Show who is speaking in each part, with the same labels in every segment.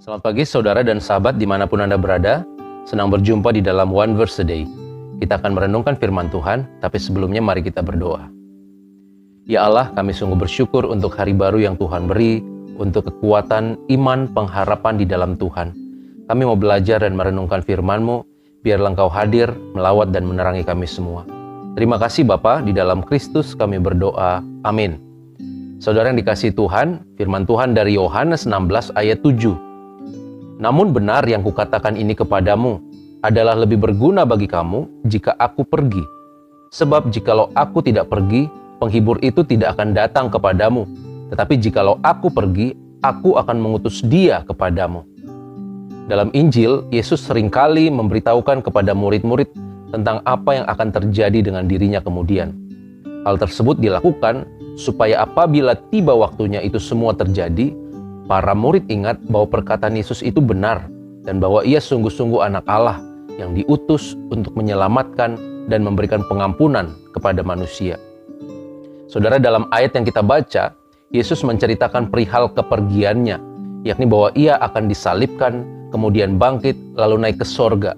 Speaker 1: Selamat pagi saudara dan sahabat dimanapun Anda berada. Senang berjumpa di dalam One Verse a Day. Kita akan merenungkan firman Tuhan, tapi sebelumnya mari kita berdoa. Ya Allah, kami sungguh bersyukur untuk hari baru yang Tuhan beri, untuk kekuatan, iman, pengharapan di dalam Tuhan. Kami mau belajar dan merenungkan firman-Mu, biarlah Engkau hadir, melawat dan menerangi kami semua. Terima kasih Bapa, di dalam Kristus kami berdoa. Amin. Saudara yang dikasihi Tuhan, firman Tuhan dari Yohanes 16 ayat 7. Namun benar yang kukatakan ini kepadamu adalah lebih berguna bagi kamu jika aku pergi. Sebab jikalau aku tidak pergi, penghibur itu tidak akan datang kepadamu. Tetapi jikalau aku pergi, aku akan mengutus dia kepadamu. Dalam Injil, Yesus seringkali memberitahukan kepada murid-murid tentang apa yang akan terjadi dengan dirinya kemudian. Hal tersebut dilakukan supaya apabila tiba waktunya itu semua terjadi, para murid ingat bahwa perkataan Yesus itu benar dan bahwa ia sungguh-sungguh anak Allah yang diutus untuk menyelamatkan dan memberikan pengampunan kepada manusia. Saudara, dalam ayat yang kita baca, Yesus menceritakan perihal kepergiannya, yakni bahwa ia akan disalibkan, kemudian bangkit, lalu naik ke sorga.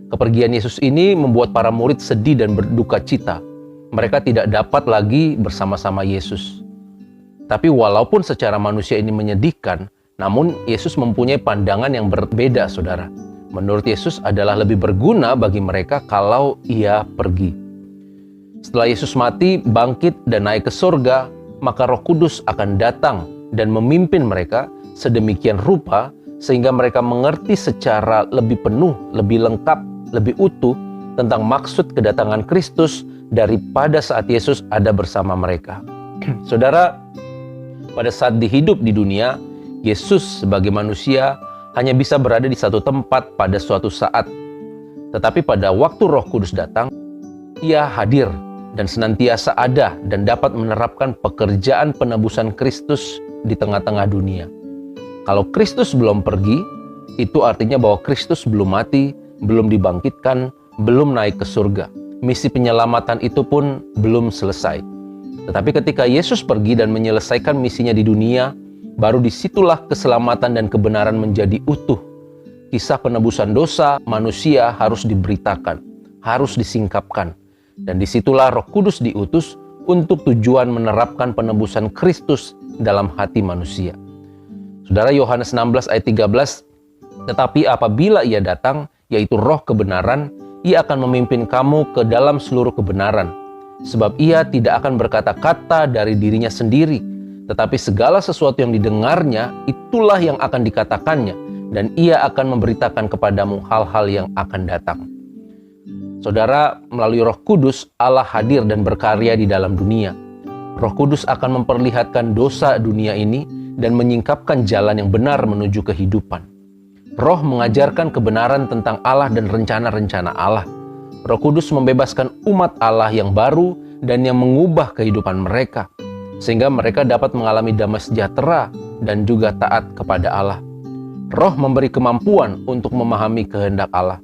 Speaker 1: Kepergian Yesus ini membuat para murid sedih dan berduka cita. Mereka tidak dapat lagi bersama-sama Yesus. Tapi walaupun secara manusia ini menyedihkan, namun Yesus mempunyai pandangan yang berbeda, saudara. Menurut Yesus adalah lebih berguna bagi mereka kalau ia pergi. Setelah Yesus mati, bangkit, dan naik ke surga, maka Roh Kudus akan datang dan memimpin mereka sedemikian rupa sehingga mereka mengerti secara lebih penuh, lebih lengkap, lebih utuh tentang maksud kedatangan Kristus daripada saat Yesus ada bersama mereka. Saudara, pada saat dihidup di dunia, Yesus sebagai manusia hanya bisa berada di satu tempat pada suatu saat. Tetapi pada waktu Roh Kudus datang, ia hadir dan senantiasa ada dan dapat menerapkan pekerjaan penebusan Kristus di tengah-tengah dunia. Kalau Kristus belum pergi, itu artinya bahwa Kristus belum mati, belum dibangkitkan, belum naik ke surga. Misi penyelamatan itu pun belum selesai. Tetapi ketika Yesus pergi dan menyelesaikan misinya di dunia, baru disitulah keselamatan dan kebenaran menjadi utuh. Kisah penebusan dosa manusia harus diberitakan, harus disingkapkan. Dan disitulah Roh Kudus diutus untuk tujuan menerapkan penebusan Kristus dalam hati manusia. Saudara, Yohanes 16 ayat 13, tetapi apabila ia datang, yaitu Roh kebenaran, ia akan memimpin kamu ke dalam seluruh kebenaran. Sebab ia tidak akan berkata-kata dari dirinya sendiri, tetapi segala sesuatu yang didengarnya, itulah yang akan dikatakannya, dan ia akan memberitakan kepadamu hal-hal yang akan datang. Saudara, melalui Roh Kudus, Allah hadir dan berkarya di dalam dunia. Roh Kudus akan memperlihatkan dosa dunia ini dan menyingkapkan jalan yang benar menuju kehidupan. Roh mengajarkan kebenaran tentang Allah dan rencana-rencana Allah. Roh Kudus membebaskan umat Allah yang baru dan yang mengubah kehidupan mereka, sehingga mereka dapat mengalami damai sejahtera dan juga taat kepada Allah. Roh memberi kemampuan untuk memahami kehendak Allah.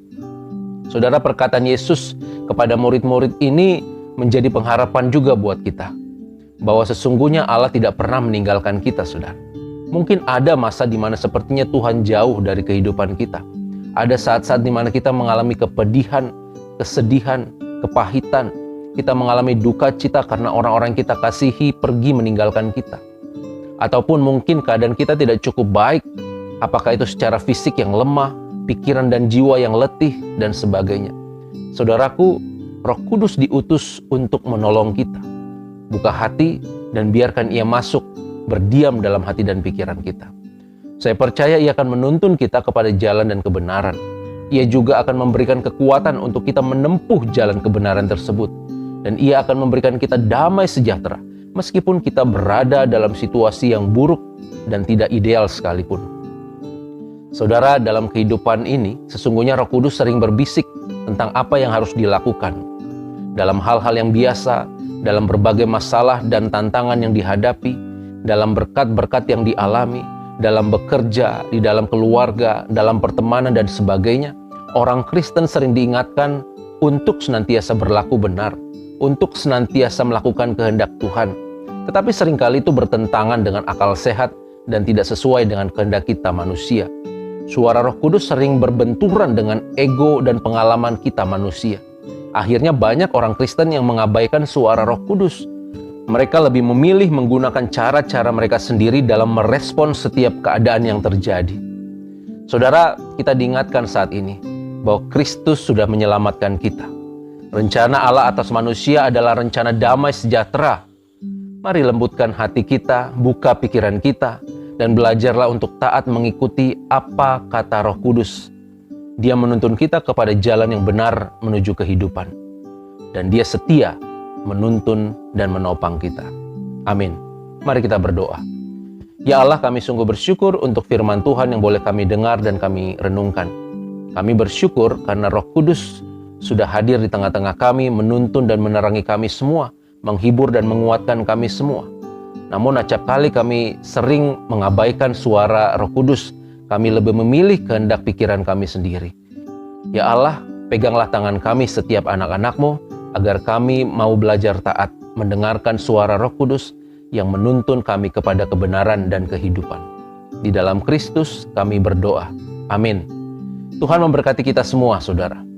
Speaker 1: Saudara, perkataan Yesus kepada murid-murid ini menjadi pengharapan juga buat kita, bahwa sesungguhnya Allah tidak pernah meninggalkan kita, saudara. Mungkin ada masa di mana sepertinya Tuhan jauh dari kehidupan kita. Ada saat-saat di mana kita mengalami kepedihan, kesedihan, kepahitan. Kita mengalami duka cita karena orang-orang kita kasihi pergi meninggalkan kita. Ataupun mungkin keadaan kita tidak cukup baik, apakah itu secara fisik yang lemah, pikiran dan jiwa yang letih, dan sebagainya. Saudaraku, Roh Kudus diutus untuk menolong kita. Buka hati dan biarkan ia masuk, berdiam dalam hati dan pikiran kita. Saya percaya ia akan menuntun kita kepada jalan dan kebenaran. Ia juga akan memberikan kekuatan untuk kita menempuh jalan kebenaran tersebut. Dan ia akan memberikan kita damai sejahtera, meskipun kita berada dalam situasi yang buruk dan tidak ideal sekalipun. Saudara, dalam kehidupan ini, sesungguhnya Roh Kudus sering berbisik tentang apa yang harus dilakukan. Dalam hal-hal yang biasa, dalam berbagai masalah dan tantangan yang dihadapi, dalam berkat-berkat yang dialami, dalam bekerja, di dalam keluarga, dalam pertemanan dan sebagainya, orang Kristen sering diingatkan untuk senantiasa berlaku benar, untuk senantiasa melakukan kehendak Tuhan. Tetapi seringkali itu bertentangan dengan akal sehat dan tidak sesuai dengan kehendak kita manusia. Suara Roh Kudus sering berbenturan dengan ego dan pengalaman kita manusia. Akhirnya banyak orang Kristen yang mengabaikan suara Roh Kudus. Mereka lebih memilih menggunakan cara-cara mereka sendiri dalam merespon setiap keadaan yang terjadi. Saudara, kita diingatkan saat ini bahwa Kristus sudah menyelamatkan kita. Rencana Allah atas manusia adalah rencana damai sejahtera. Mari lembutkan hati kita, buka pikiran kita, dan belajarlah untuk taat mengikuti apa kata Roh Kudus. Dia menuntun kita kepada jalan yang benar menuju kehidupan. Dan Dia setia menuntun dan menopang kita. Amin. Mari kita berdoa. Ya Allah, kami sungguh bersyukur untuk firman Tuhan yang boleh kami dengar dan kami renungkan. Kami bersyukur karena Roh Kudus sudah hadir di tengah-tengah kami, menuntun dan menerangi kami semua, menghibur dan menguatkan kami semua. Namun acap kali kami sering mengabaikan suara Roh Kudus. Kami lebih memilih kehendak pikiran kami sendiri. Ya Allah, peganglah tangan kami setiap anak-anak-Mu, agar kami mau belajar taat, mendengarkan suara Roh Kudus yang menuntun kami kepada kebenaran dan kehidupan. Di dalam Kristus kami berdoa. Amin. Tuhan memberkati kita semua, saudara.